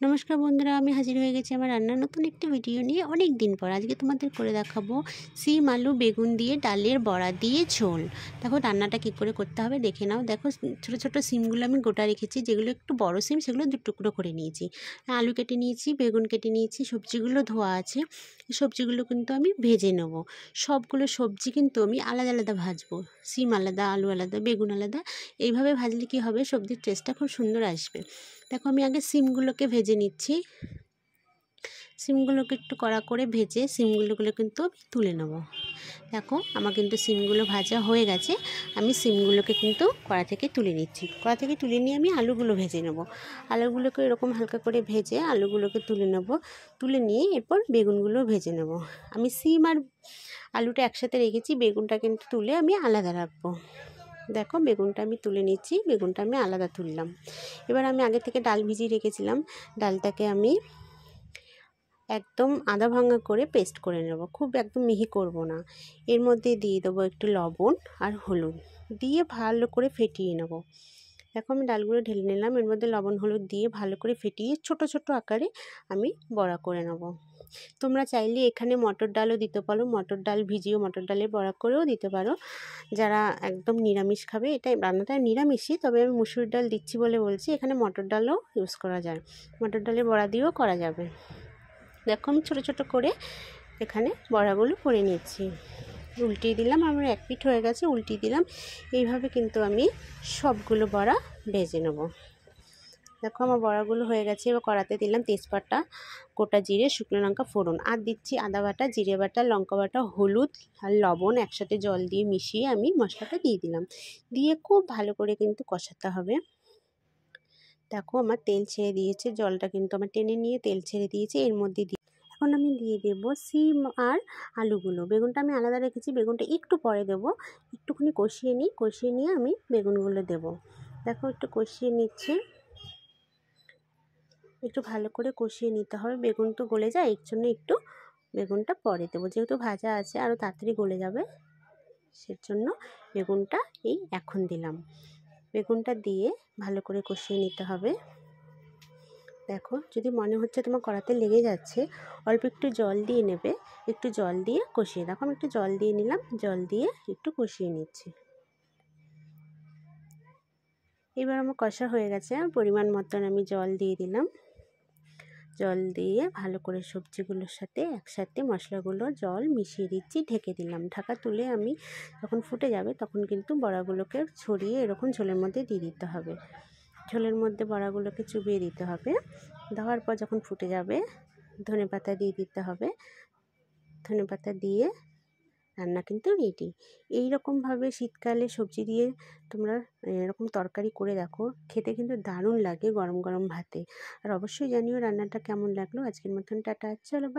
নমস্কার বন্ধুরা, আমি হাজির হয়ে গেছি আমার রান্নার নতুন একটি ভিডিও নিয়ে। অনেক দিন পর আজকে তোমাদের করে দেখাবো সিম আলু বেগুন দিয়ে ডালের বড়া দিয়ে ঝোল। দেখো রান্নাটা কী করে করতে হবে দেখে নাও। দেখো ছোটো ছোটো সিমগুলো আমি গোটা রেখেছি, যেগুলো একটু বড় সিম সেগুলো দু টুকরো করে নিয়েছি। আলু কেটে নিয়েছি, বেগুন কেটে নিয়েছি, সবজিগুলো ধোয়া আছে। এই সবজিগুলো কিন্তু আমি ভেজে নেব। সবগুলো সবজি কিন্তু আমি আলাদা আলাদা ভাজবো, সিম আলাদা, আলু আলাদা, বেগুন আলাদা। এইভাবে ভাজলে কী হবে, সবজির টেস্টটা খুব সুন্দর আসবে। দেখো আমি আগে সিমগুলোকে ভেজে নিচ্ছি। সিমগুলোকে একটু কড়া করে ভেজে সিমগুলোগুলো কিন্তু আমি তুলে নেব। দেখো আমার কিন্তু সিমগুলো ভাজা হয়ে গেছে। আমি সিমগুলোকে কিন্তু কড়া থেকে তুলে নিচ্ছি। কড়া থেকে তুলে নিয়ে আমি আলুগুলো ভেজে নেব। আলুগুলোকে এরকম হালকা করে ভেজে আলুগুলোকে তুলে নেব। তুলে নিয়ে এরপর বেগুনগুলো ভেজে নেব। আমি সিম আর আলুটা একসাথে রেখেছি, বেগুনটা কিন্তু তুলে আমি আলাদা রাখবো। দেখো বেগুনটা আমি তুলে নিচ্ছি, বেগুনটা আমি আলাদা তুললাম। এবার আমি আগে থেকে ডাল ভিজিয়ে রেখেছিলাম, ডালটাকে আমি একদম আধা ভাঙা করে পেস্ট করে নেব, খুব একদম মিহি করব না। এর মধ্যে দিয়ে দেবো একটু লবণ আর হলুদ, দিয়ে ভালো করে ফেটিয়ে নেব। দেখো আমি ডালগুলো ঢেলে নিলাম, এর মধ্যে লবণ হলুদ দিয়ে ভালো করে ফেটিয়ে ছোট ছোট আকারে আমি বড়া করে নেব। তোমরা চাইলে এখানে মটর ডালও দিতে পারো, মটর ডাল ভিজিয়েও মটর ডালের বড়া করেও দিতে পারো। যারা একদম নিরামিষ খাবে, এটা রান্নাটা নিরামিষই, তবে আমি মুসুর ডাল দিচ্ছি বলে বলছি। এখানে মটর ডালও ইউজ করা যায়, মটর ডালের বড়া দিয়েও করা যাবে। দেখো আমি ছোটো ছোটো করে এখানে বড়াগুলো করে নিচ্ছি। উল্টিয়ে দিলাম, আমার এক পিঠ হয়ে গেছে, উল্টিয়ে দিলাম। এইভাবে কিন্তু আমি সবগুলো বড়া ভেজে নেব। দেখো আমার বড়াগুলো হয়ে গেছে। এবার কড়াতে দিলাম তেজপাতা, গোটা জিরে, শুকনো লঙ্কা ফোড়ন, আর দিচ্ছি আদা বাটা, জিরে বাটা, লঙ্কা বাটা, হলুদ আর লবণ একসাথে জল দিয়ে মিশিয়ে আমি মশলাটা দিয়ে দিলাম। দিয়ে খুব ভালো করে কিন্তু কষাতে হবে। দেখো আমার তেল ছেড়ে দিয়েছে, জলটা কিন্তু আমার টেনে নিয়ে তেল ছেড়ে দিয়েছে। এর মধ্যে এখন আমি দিয়ে দেবো সিম আর আলুগুলো। বেগুনটা আমি আলাদা রেখেছি, বেগুনটা একটু পরে দেবো। একটুখানি কষিয়ে নিই, কষিয়ে নিয়ে আমি বেগুনগুলো দেবো। দেখো একটু কষিয়ে নিচ্ছে, একটু ভালো করে কষিয়ে নিতে হবে। বেগুন তো গলে যায়, এর জন্য একটু বেগুনটা পরে দেবো, যেহেতু ভাজা আছে আরও তাড়াতাড়ি গলে যাবে, সেজন্য বেগুনটা এখন দিলাম। বেগুনটা দিয়ে ভালো করে কষিয়ে নিতে হবে। দেখো যদি মনে হচ্ছে তোমার কড়াতে লেগে যাচ্ছে, অল্প একটু জল দিয়ে নেবে, একটু জল দিয়ে কষিয়ে। দেখো আমি একটু জল দিয়ে নিলাম, জল দিয়ে একটু কষিয়ে নিচ্ছি। এবার আমার কষা হয়ে গেছে, পরিমাণ মতন আমি জল দিয়ে দিলাম। জল দিয়ে ভালো করে সবজিগুলোর সাথে একসাথে মশলাগুলো জল মিশিয়ে দিচ্ছি, ঢেকে দিলাম। ঢাকা তুলে আমি যখন ফুটে যাবে তখন কিন্তু বড়াগুলোকে ছড়িয়ে এরকম ঝোলের মধ্যে দিয়ে দিতে হবে। ঝোলের মধ্যে বড়াগুলোকে চুবিয়ে দিতে হবে। দেওয়ার পর যখন ফুটে যাবে ধনেপাতা দিয়ে দিতে হবে। ধনেপাতা দিয়ে রান্না কিন্তু রেডি। এই রকমভাবে শীতকালে সবজি দিয়ে তোমরা এরকম তরকারি করে দেখো, খেতে কিন্তু দারুণ লাগে গরম গরম ভাতে। আর অবশ্যই জানিও রান্নাটা কেমন লাগলো। আজকের মতন টাটা, চলো বাই।